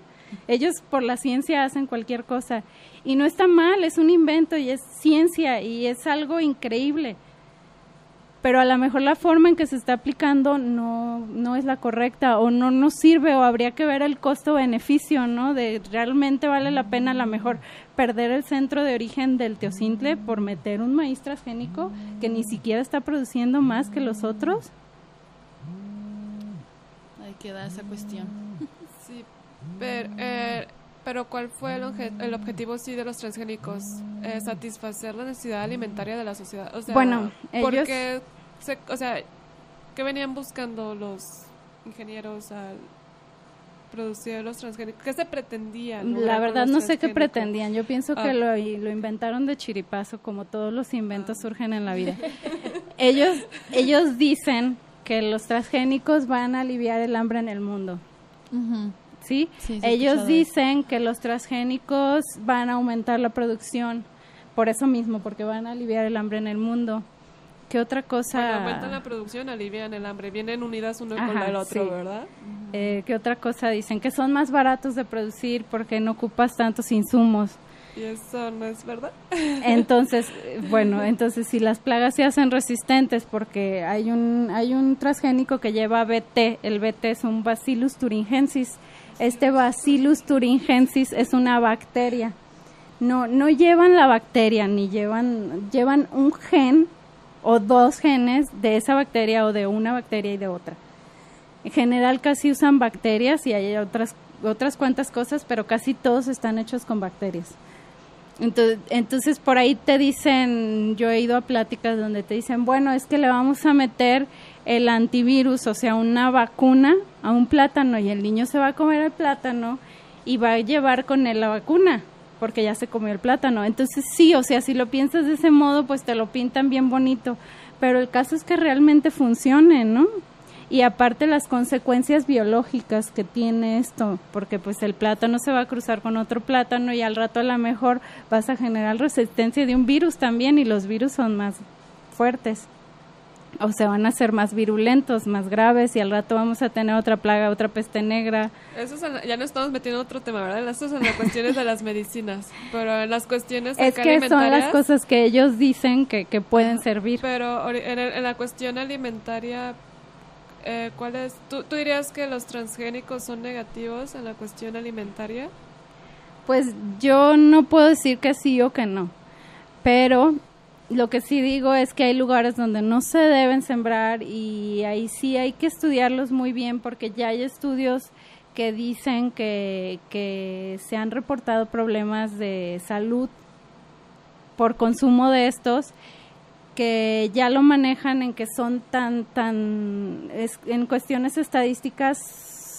Ellos por la ciencia hacen cualquier cosa y no está mal, es un invento y es ciencia y es algo increíble. Pero a lo mejor la forma en que se está aplicando no es la correcta o no nos sirve, o habría que ver el costo-beneficio, ¿no? De realmente vale la pena a lo mejor perder el centro de origen del teocintle por meter un maíz transgénico que ni siquiera está produciendo más que los otros. Ahí queda esa cuestión. Sí, pero ¿cuál fue el objetivo sí de los transgénicos? Satisfacer la necesidad alimentaria de la sociedad. O sea, bueno, porque ¿qué venían buscando los ingenieros al producir los transgénicos? ¿Qué se pretendían? La verdad no sé qué pretendían. Yo pienso que lo inventaron de chiripazo, como todos los inventos surgen en la vida. Ellos dicen que los transgénicos van a aliviar el hambre en el mundo. Uh-huh. ¿Sí? Sí, ellos dicen que los transgénicos van a aumentar la producción, por eso mismo, porque van a aliviar el hambre en el mundo. ¿Qué otra cosa? Cuando aumentan la producción, alivian el hambre, vienen unidas uno con el otro, sí. ¿Verdad? ¿Qué otra cosa dicen? Que son más baratos de producir porque no ocupas tantos insumos. ¿Y eso no es verdad? Entonces, si las plagas se hacen resistentes, porque hay un transgénico que lleva BT, el BT es un Bacillus thuringiensis. Este Bacillus thuringiensis es una bacteria. No llevan la bacteria, ni llevan un gen o dos genes de esa bacteria o de una bacteria y de otra. En general casi usan bacterias y hay otras cuantas cosas, pero casi todos están hechos con bacterias. Entonces por ahí te dicen, yo he ido a pláticas donde te dicen, bueno, es que le vamos a meter el antivirus, o sea, una vacuna a un plátano y el niño se va a comer el plátano y va a llevar con él la vacuna porque ya se comió el plátano. Entonces sí, o sea, si lo piensas de ese modo, pues te lo pintan bien bonito, pero el caso es que realmente funcione, ¿no? Y aparte las consecuencias biológicas que tiene esto, porque pues el plátano se va a cruzar con otro plátano y al rato a lo mejor vas a generar resistencia de un virus también, y los virus son más fuertes, o sea, van a ser más virulentos, más graves, y al rato vamos a tener otra plaga, otra peste negra. Eso ya no estamos metiendo en otro tema, ¿verdad? Eso son las cuestiones de las medicinas, pero en las cuestiones es que son las cosas que ellos dicen que pueden servir. Pero en la cuestión alimentaria, ¿cuál es? ¿Tú dirías que los transgénicos son negativos en la cuestión alimentaria? Pues yo no puedo decir que sí o que no, pero lo que sí digo es que hay lugares donde no se deben sembrar y ahí sí hay que estudiarlos muy bien, porque ya hay estudios que dicen que se han reportado problemas de salud por consumo de estos, que ya lo manejan en que son en cuestiones estadísticas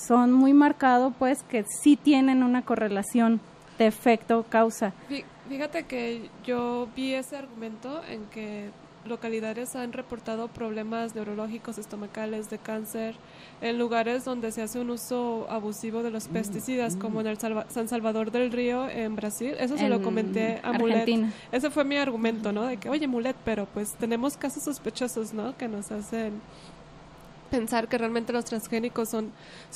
son muy marcados, pues que sí tienen una correlación de efecto-causa. Fíjate que yo vi ese argumento en que localidades han reportado problemas neurológicos, estomacales, de cáncer, en lugares donde se hace un uso abusivo de los pesticidas, como en el San Salvador del Río, en Brasil. Eso se lo comenté a Argentina. Mulet. Ese fue mi argumento, ¿no? De que, oye, Mulet, pero pues tenemos casos sospechosos, ¿no? Que nos hacen pensar que realmente los transgénicos son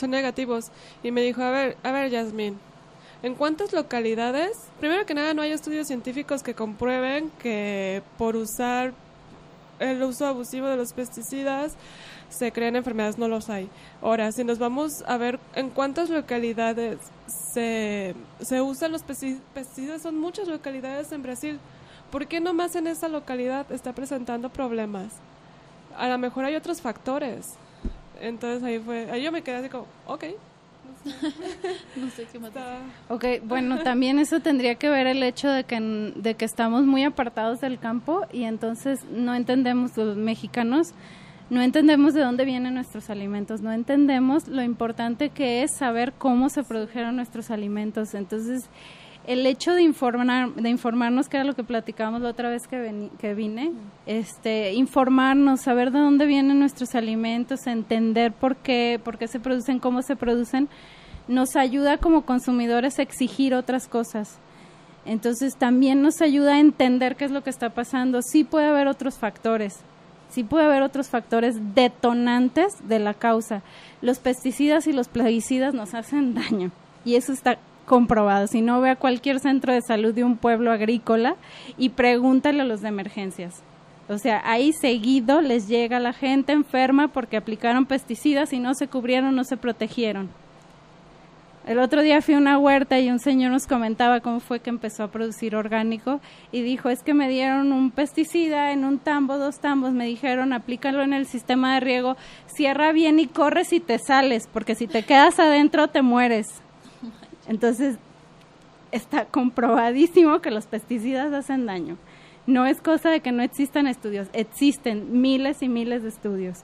negativos. Y me dijo, a ver, Yasmín, ¿en cuántas localidades? Primero que nada, no hay estudios científicos que comprueben que por usar el uso abusivo de los pesticidas se crean enfermedades, no los hay. Ahora, si nos vamos a ver en cuántas localidades se usan los pesticidas, son muchas localidades en Brasil. ¿Por qué nomás en esa localidad está presentando problemas? A lo mejor hay otros factores. Entonces ahí yo me quedé así como, ok. No sé qué más. Ok, bueno, también eso tendría que ver el hecho de que estamos muy apartados del campo y entonces no entendemos, los mexicanos, no entendemos de dónde vienen nuestros alimentos, no entendemos lo importante que es saber cómo se produjeron nuestros alimentos. Entonces, el hecho de informarnos, que era lo que platicábamos la otra vez que vine, informarnos, saber de dónde vienen nuestros alimentos, entender por qué se producen, cómo se producen, nos ayuda como consumidores a exigir otras cosas. Entonces también nos ayuda a entender qué es lo que está pasando. Sí puede haber otros factores detonantes de la causa. Los pesticidas y los plaguicidas nos hacen daño y eso está comprobado. Si no, ve a cualquier centro de salud de un pueblo agrícola y pregúntale a los de emergencias. O sea, ahí seguido les llega la gente enferma porque aplicaron pesticidas y no se cubrieron, no se protegieron. El otro día fui a una huerta y un señor nos comentaba cómo fue que empezó a producir orgánico y dijo, es que me dieron un pesticida en un tambo, 2 tambos, me dijeron, aplícalo en el sistema de riego, cierra bien y corres y te sales, porque si te quedas adentro te mueres. Entonces, está comprobadísimo que los pesticidas hacen daño. No es cosa de que no existan estudios, existen miles y miles de estudios.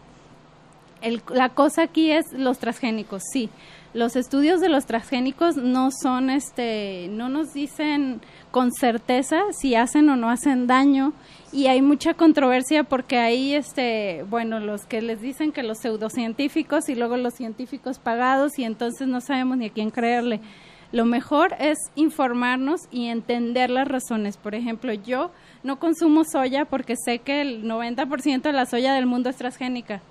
La cosa aquí es los transgénicos, sí. Los estudios de los transgénicos no son, no nos dicen con certeza si hacen o no hacen daño, y hay mucha controversia porque hay, los que les dicen que los pseudocientíficos y luego los científicos pagados, y entonces no sabemos ni a quién creerle. Lo mejor es informarnos y entender las razones. Por ejemplo, yo no consumo soya porque sé que el 90% de la soya del mundo es transgénica.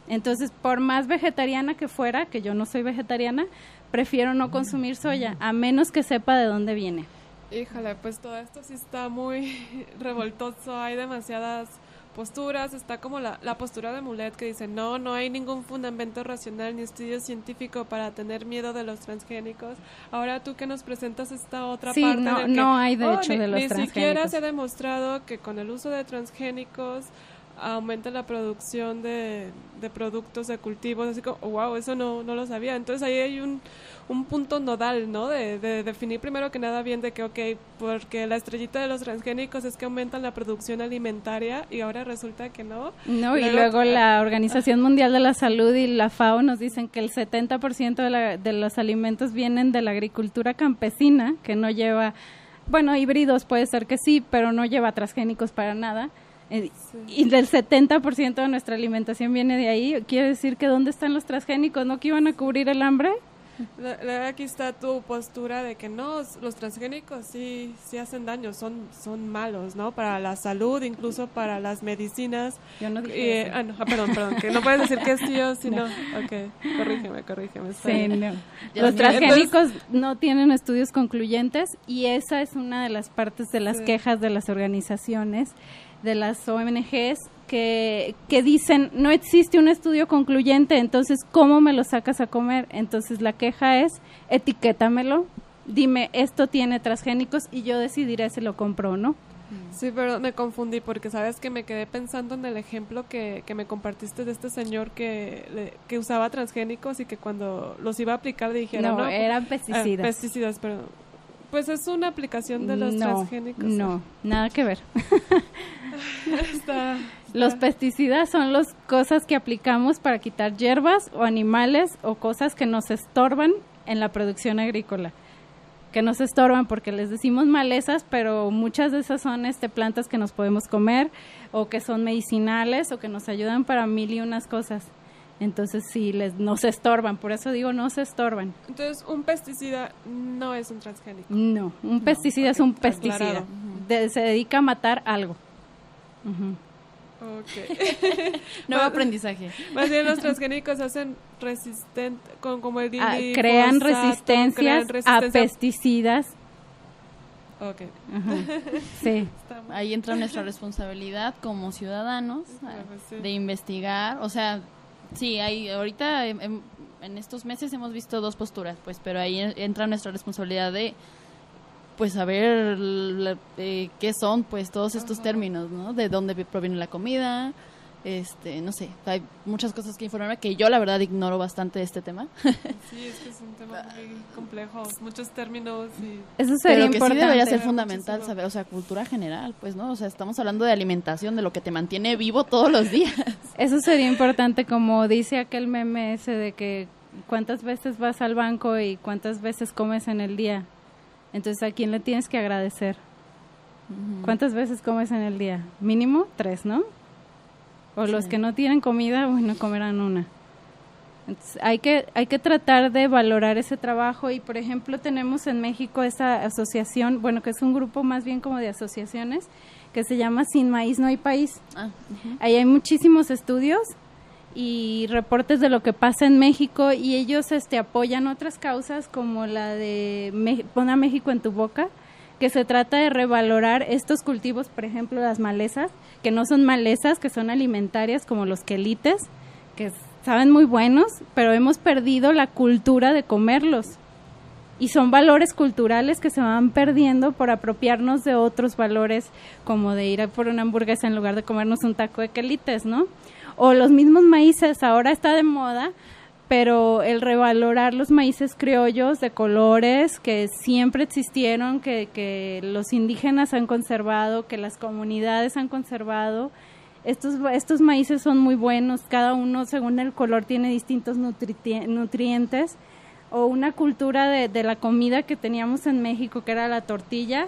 Entonces, por más vegetariana que fuera, que yo no soy vegetariana, prefiero no consumir soya, a menos que sepa de dónde viene. Híjole, pues todo esto sí está muy revoltoso, hay demasiadas posturas, está como la postura de Mulet que dice, no hay ningún fundamento racional ni estudio científico para tener miedo de los transgénicos. Ahora tú que nos presentas esta otra parte de que no hay de hecho de los transgénicos. Ni siquiera se ha demostrado que con el uso de transgénicos aumenta la producción de productos de cultivos, así como, wow, eso no lo sabía. Entonces ahí hay un punto nodal, ¿no? De definir primero que nada bien de que, ok, porque la estrellita de los transgénicos es que aumentan la producción alimentaria y ahora resulta que no. No, y luego la Organización Mundial de la Salud y la FAO nos dicen que el 70% de los alimentos vienen de la agricultura campesina, que no lleva, bueno, híbridos puede ser que sí, pero no lleva transgénicos para nada. Sí. Y del 70% de nuestra alimentación viene de ahí. Quiere decir que ¿dónde están los transgénicos? ¿No que iban a cubrir el hambre? Aquí está tu postura de que no, los transgénicos sí hacen daño, son malos, ¿no? Para la salud, incluso para las medicinas. Yo no dije eso. Perdón, que no puedes decir que es sí o sí no. Ok, corrígeme. Sí, no. Los transgénicos no tienen estudios concluyentes y esa es una de las partes de las quejas de las organizaciones, de las ONGs, que dicen, no existe un estudio concluyente, entonces, ¿cómo me lo sacas a comer? Entonces, la queja es, etiquétamelo, dime, esto tiene transgénicos y yo decidiré si lo compro o no. Sí, pero me confundí porque sabes que me quedé pensando en el ejemplo que me compartiste de este señor que usaba transgénicos y que cuando los iba a aplicar dijeron, no, eran pesticidas. Pesticidas, perdón. Pues es una aplicación de los transgénicos. No, nada que ver. Los pesticidas son las cosas que aplicamos para quitar hierbas o animales o cosas que nos estorban en la producción agrícola. Que nos estorban porque les decimos malezas, pero muchas de esas son plantas que nos podemos comer o que son medicinales o que nos ayudan para mil y unas cosas. Entonces sí, nos estorban, por eso digo no se estorban. Entonces, ¿un pesticida no es un transgénico? No, un pesticida es un pesticida. Se dedica a matar algo. Okay. Nuevo aprendizaje. Más bien los transgénicos hacen resistente, como el crean resistencias a pesticidas. Okay. Sí. Ahí entra nuestra responsabilidad como ciudadanos de investigar, o sea, sí, ahorita en estos meses hemos visto 2 posturas, pues, pero ahí entra nuestra responsabilidad de, pues, saber qué son, pues, todos estos términos, ¿no? De dónde proviene la comida, no sé, hay muchas cosas que informarme que yo, la verdad, ignoro bastante de este tema. Sí, es que es un tema muy complejo, muchos términos y... Eso sería importante. Sí debería ser fundamental saber, o sea, cultura general, pues, ¿no? O sea, estamos hablando de alimentación, de lo que te mantiene vivo todos los días. Eso sería importante, como dice aquel meme ese de que cuántas veces vas al banco y cuántas veces comes en el día. Entonces, ¿a quién le tienes que agradecer? ¿Cuántas veces comes en el día? Mínimo 3, ¿no? O los que no tienen comida, bueno, comerán una. Entonces, hay que tratar de valorar ese trabajo y, por ejemplo, tenemos en México esa asociación, bueno, que es un grupo más bien como de asociaciones, que se llama Sin Maíz No Hay País. Ahí hay muchísimos estudios y reportes de lo que pasa en México y ellos apoyan otras causas como la de Pon a México en tu boca, que se trata de revalorar estos cultivos, por ejemplo, las malezas, que no son malezas, que son alimentarias, como los quelites, que saben muy buenos, pero hemos perdido la cultura de comerlos. Y son valores culturales que se van perdiendo por apropiarnos de otros valores, como de ir a por una hamburguesa en lugar de comernos un taco de quelites, ¿no? O los mismos maíces, ahora está de moda, pero el revalorar los maíces criollos de colores que siempre existieron, que los indígenas han conservado, que las comunidades han conservado. Estos maíces son muy buenos, cada uno según el color tiene distintos nutrientes. O una cultura de la comida que teníamos en México, que era la tortilla,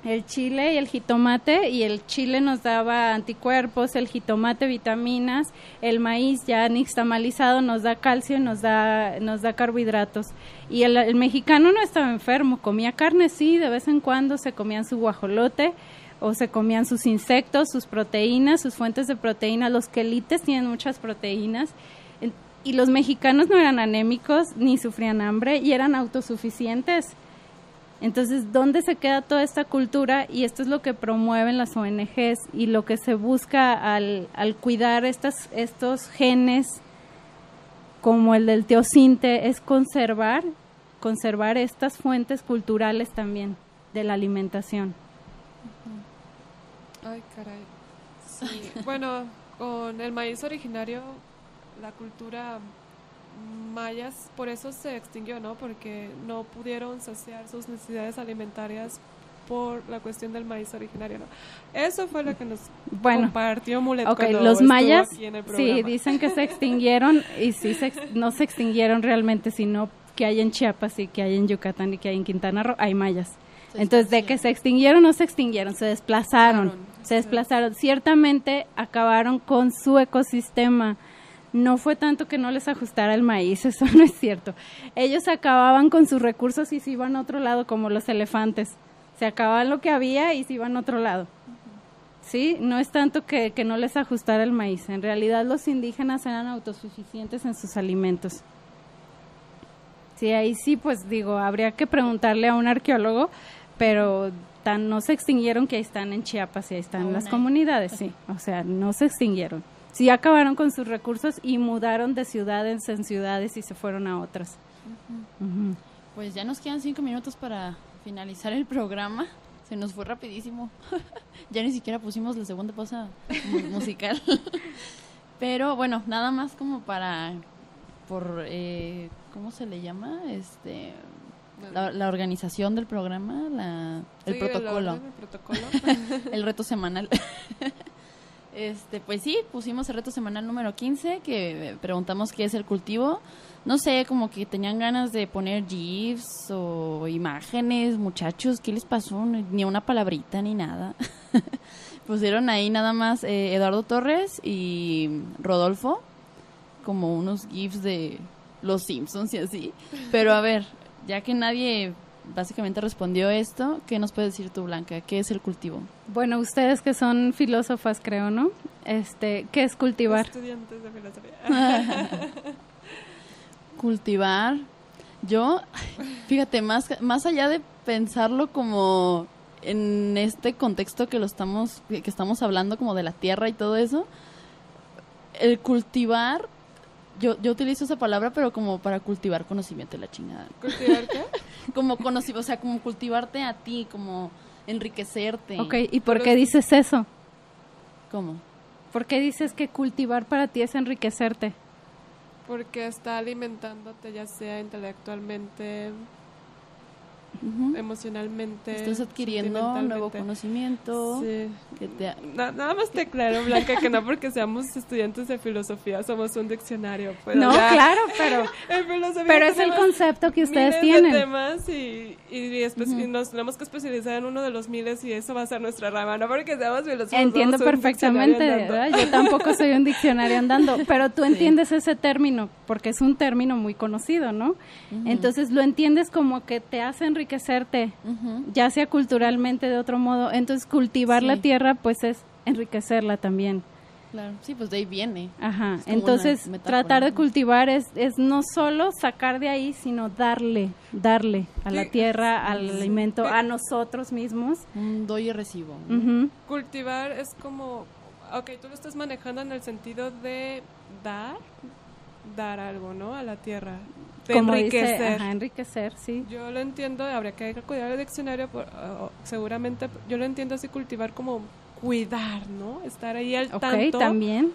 el chile y el jitomate, y el chile nos daba anticuerpos, el jitomate vitaminas, el maíz ya nixtamalizado nos da calcio y nos da carbohidratos. Y el mexicano no estaba enfermo, comía carne, sí, de vez en cuando se comían su guajolote, o se comían sus insectos, sus proteínas, sus fuentes de proteína. Los quelites tienen muchas proteínas, y los mexicanos no eran anémicos ni sufrían hambre y eran autosuficientes. Entonces, ¿dónde se queda toda esta cultura? Y esto es lo que promueven las ONGs y lo que se busca al cuidar estos genes como el del teosinte, es conservar estas fuentes culturales también de la alimentación. Ay, caray. Sí. Bueno, con el maíz originario, la cultura mayas, por eso se extinguió, ¿no? Porque no pudieron saciar sus necesidades alimentarias por la cuestión del maíz originario, ¿no? Eso fue lo que nos compartió Mulet cuando los mayas, aquí en el programa. Sí, dicen que se extinguieron, y sí, no se extinguieron realmente, sino que hay en Chiapas y que hay en Yucatán y que hay en Quintana Roo, hay mayas. Entonces, de que se extinguieron, no se extinguieron, se desplazaron. Ciertamente acabaron con su ecosistema. No fue tanto que no les ajustara el maíz, eso no es cierto. Ellos acababan con sus recursos y se iban a otro lado, como los elefantes. Se acababan lo que había y se iban a otro lado. ¿Sí? No es tanto que no les ajustara el maíz. En realidad los indígenas eran autosuficientes en sus alimentos. Sí, ahí sí, pues digo, habría que preguntarle a un arqueólogo, pero no se extinguieron, que ahí están en Chiapas y ahí están las comunidades, sí. O sea, no se extinguieron. Sí acabaron con sus recursos y mudaron de ciudades en ciudades y se fueron a otras. Pues ya nos quedan 5 minutos para finalizar el programa. Se nos fue rapidísimo. Ya ni siquiera pusimos la segunda pausa musical. Pero bueno, nada más como ¿cómo se le llama? La organización del programa, el protocolo. El reto semanal. Pues sí, pusimos el reto semanal número 15, que preguntamos qué es el cultivo. No sé, como que tenían ganas de poner GIFs o imágenes, muchachos, ¿qué les pasó? Ni una palabrita ni nada. Pusieron ahí nada más Eduardo Torres y Rodolfo, como unos GIFs de los Simpsons y así. Pero a ver, ya que nadie básicamente respondió esto, ¿qué nos puedes decir tú, Blanca? ¿Qué es el cultivo? Bueno, ustedes que son filósofas, creo, ¿no? ¿Qué es cultivar? Estudiantes de filosofía. Cultivar, yo, fíjate, más allá de pensarlo como en este contexto que estamos hablando como de la tierra y todo eso, el cultivar, yo utilizo esa palabra, pero como para cultivar conocimiento de la chingada. ¿Cultivar qué? Como o sea, como cultivarte a ti, como enriquecerte. Ok, ¿y por qué dices eso? ¿Cómo? ¿Por qué dices que cultivar para ti es enriquecerte? Porque está alimentándote, ya sea intelectualmente, emocionalmente, estás adquiriendo nuevo conocimiento. Sí. Que nada más te aclaro, Blanca, que no porque seamos estudiantes de filosofía somos un diccionario. Pero no, claro, pero es el concepto que ustedes tienen. De temas y nos tenemos que especializar en uno de los miles y eso va a ser nuestra rama, no porque seamos filósofos. Entiendo perfectamente, ¿verdad? Yo tampoco soy un diccionario andando, pero tú entiendes ese término porque es un término muy conocido, ¿no? Entonces lo entiendes como que te hace enriquecerte, ya sea culturalmente, de otro modo. Entonces cultivar la tierra pues es enriquecerla también. Claro, sí, pues de ahí viene. Ajá, entonces tratar de cultivar es no solo sacar de ahí, sino darle a la tierra, al alimento, a nosotros mismos. Doy y recibo. Cultivar es como, tú lo estás manejando en el sentido de dar algo, ¿no? A la tierra. enriquecer. Enriquecer, sí. Yo lo entiendo, habría que cuidar el diccionario, seguramente, yo lo entiendo así, cultivar como cuidar, ¿no? Estar ahí al tanto. También.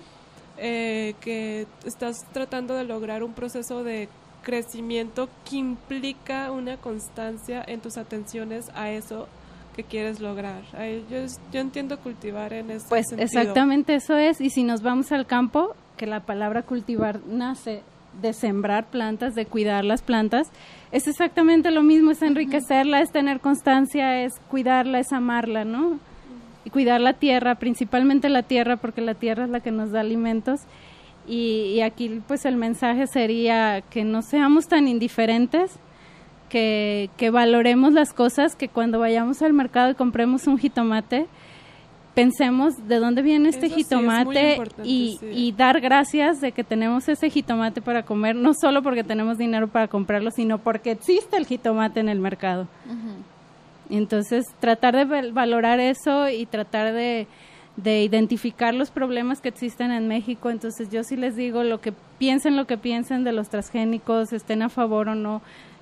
Que estás tratando de lograr un proceso de crecimiento que implica una constancia en tus atenciones a eso que quieres lograr. Yo entiendo cultivar en ese pues sentido. Exactamente eso es, y si nos vamos al campo, que la palabra cultivar nace de sembrar plantas, de cuidar las plantas, es exactamente lo mismo, es enriquecerla, es tener constancia, es cuidarla, es amarla, ¿no? Y cuidar la tierra, principalmente la tierra, porque la tierra es la que nos da alimentos. Y aquí pues el mensaje sería que no seamos tan indiferentes, que valoremos las cosas, que cuando vayamos al mercado y compremos un jitomate, pensemos de dónde viene este jitomate y dar gracias de que tenemos ese jitomate para comer, no solo porque tenemos dinero para comprarlo, sino porque existe el jitomate en el mercado. Entonces, tratar de valorar eso y tratar de identificar los problemas que existen en México. Entonces, yo sí les digo, lo que piensen de los transgénicos, estén a favor o no.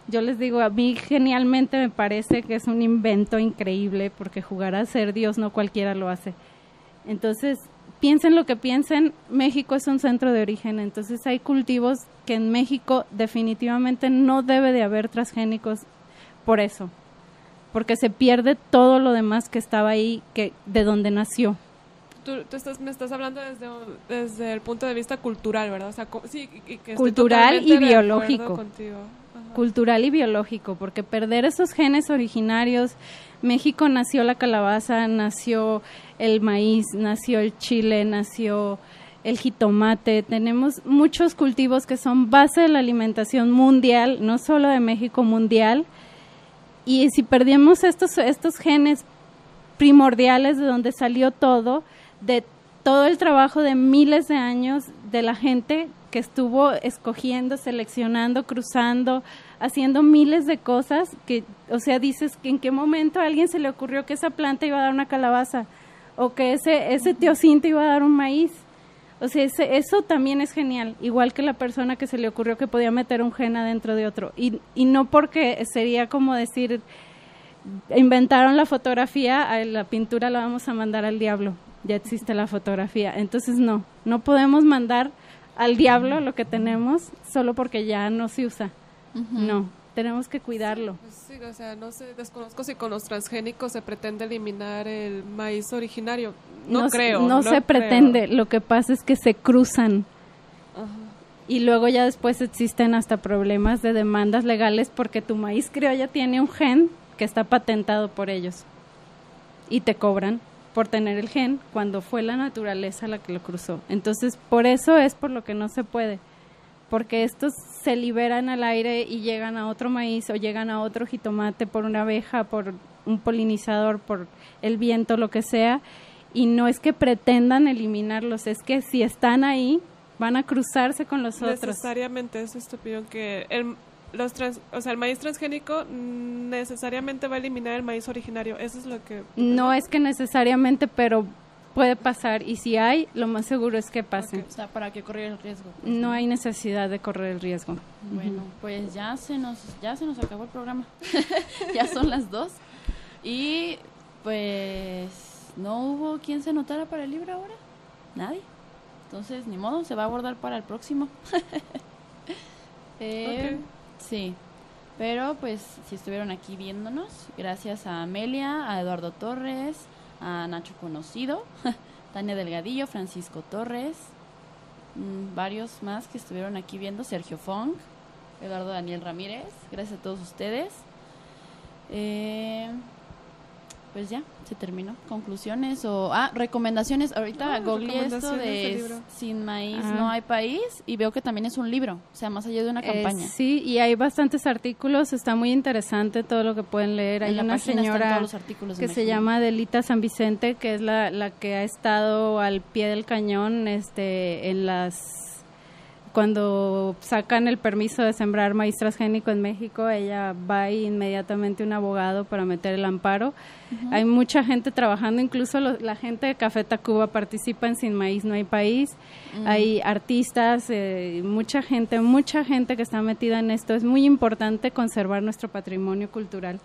Yo les digo, a mí genialmente me parece que es un invento increíble, porque jugar a ser Dios no cualquiera lo hace. Entonces, piensen lo que piensen, México es un centro de origen, entonces hay cultivos que en México definitivamente no debe de haber transgénicos por eso, porque se pierde todo lo demás que estaba ahí, de donde nació. Tú me estás hablando desde el punto de vista cultural, ¿verdad? O sea, sí, que cultural y biológico. Ajá. Cultural y biológico, porque perder esos genes originarios, México nació la calabaza, nació el maíz, nació el chile, nació el jitomate, tenemos muchos cultivos que son base de la alimentación mundial, no solo de México, mundial, y si perdemos estos genes primordiales de donde salió todo, de todo el trabajo de miles de años de la gente que estuvo escogiendo, seleccionando, cruzando, haciendo miles de cosas, que, o sea, dices que en qué momento a alguien se le ocurrió que esa planta iba a dar una calabaza, o que ese teocinto iba a dar un maíz. O sea, eso también es genial, igual que la persona que se le ocurrió que podía meter un gen adentro de otro, y no porque sería como decir, inventaron la fotografía, la pintura la vamos a mandar al diablo, ya existe la fotografía. Entonces no podemos mandar al diablo lo que tenemos solo porque ya no se usa. No, tenemos que cuidarlo. Sí, o sea, desconozco si con los transgénicos se pretende eliminar el maíz originario. No creo. No se pretende, lo que pasa es que se cruzan. Ajá. Y luego ya después existen hasta problemas de demandas legales porque tu maíz criolla tiene un gen que está patentado por ellos y te cobran por tener el gen cuando fue la naturaleza la que lo cruzó. Entonces, por eso es por lo que no se puede, porque estos se liberan al aire y llegan a otro maíz o llegan a otro jitomate por una abeja, por un polinizador, por el viento, lo que sea, y no es que pretendan eliminarlos, es que si están ahí van a cruzarse con los otros. Necesariamente, es tu opinión, que el maíz transgénico necesariamente va a eliminar el maíz originario. Eso es lo que... No es que necesariamente, pero puede pasar, y si hay, lo más seguro es que pase. Okay. O sea, ¿para qué correr el riesgo? Pues, no hay necesidad de correr el riesgo. Bueno, pues ya se nos acabó el programa. Ya son las 2. Y pues no hubo quien se anotara para el libro ahora. Nadie. Entonces, ni modo, se va a abordar para el próximo. Okay. Sí, pero pues si estuvieron aquí viéndonos, gracias a Amelia, a Eduardo Torres, a Nacho Conocido, Tania Delgadillo, Francisco Torres, varios más que estuvieron aquí viendo, Sergio Fong, Eduardo Daniel Ramírez, gracias a todos ustedes. Pues ya, se terminó. ¿Conclusiones o recomendaciones? Ahorita googleé esto de Sin Maíz No Hay País y veo que también es un libro, o sea, más allá de una campaña. Sí, y hay bastantes artículos, está muy interesante todo lo que pueden leer. Hay una señora que se llama Adelita San Vicente, que es la que ha estado al pie del cañón en las cuando sacan el permiso de sembrar maíz transgénico en México, ella va y inmediatamente un abogado para meter el amparo. Hay mucha gente trabajando, incluso la gente de Café Tacuba participa en Sin Maíz No Hay País. Hay artistas, mucha gente que está metida en esto. Es muy importante conservar nuestro patrimonio cultural.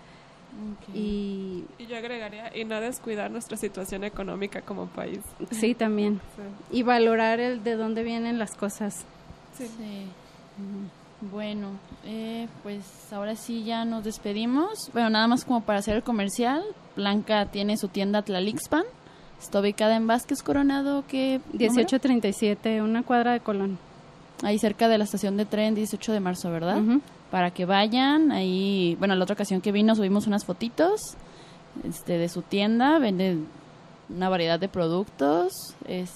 Y yo agregaría, y no descuidar nuestra situación económica como país. Sí, también. Sí. Y valorar de dónde vienen las cosas. Sí. Bueno, pues ahora sí ya nos despedimos. Bueno, nada más como para hacer el comercial. Blanca tiene su tienda Tlalixpan. Está ubicada en Vázquez Coronado, ¿qué? 1837, una cuadra de Colón. Ahí cerca de la estación de tren 18 de marzo, ¿verdad? Para que vayan. Ahí, bueno, la otra ocasión que vino subimos unas fotitos de su tienda. Vende una variedad de productos.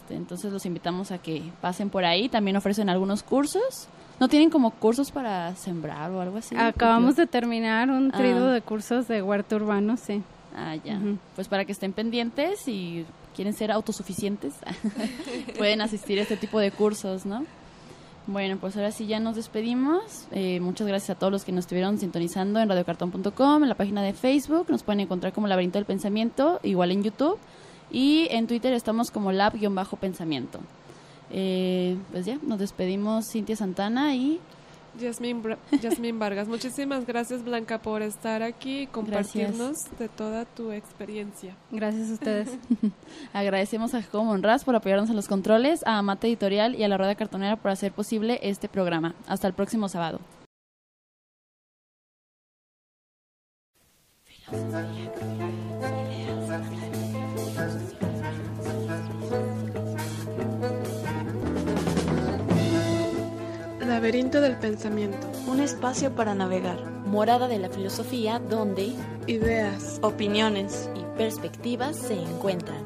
Entonces los invitamos a que pasen por ahí. También ofrecen algunos cursos. ¿No tienen como cursos para sembrar o algo así? Acabamos de terminar un trío de cursos de huerto urbano, sí. Ya. Pues para que estén pendientes y quieren ser autosuficientes, pueden asistir a este tipo de cursos, ¿no? Bueno, pues ahora sí ya nos despedimos. Muchas gracias a todos los que nos estuvieron sintonizando en radiocartón.com, en la página de Facebook. Nos pueden encontrar como Laberinto del Pensamiento, igual en YouTube. Y en Twitter estamos como lab-pensamiento. Pues ya, nos despedimos Cintia Santana y Yasmín Vargas. Muchísimas gracias, Blanca, por estar aquí y compartirnos de toda tu experiencia. Gracias a ustedes. Agradecemos a Jacobo Monraz por apoyarnos en los controles, a Amate Editorial y a La Rueda Cartonera por hacer posible este programa. Hasta el próximo sábado. Laberinto del Pensamiento. Un espacio para navegar. Morada de la filosofía donde ideas, opiniones y perspectivas se encuentran.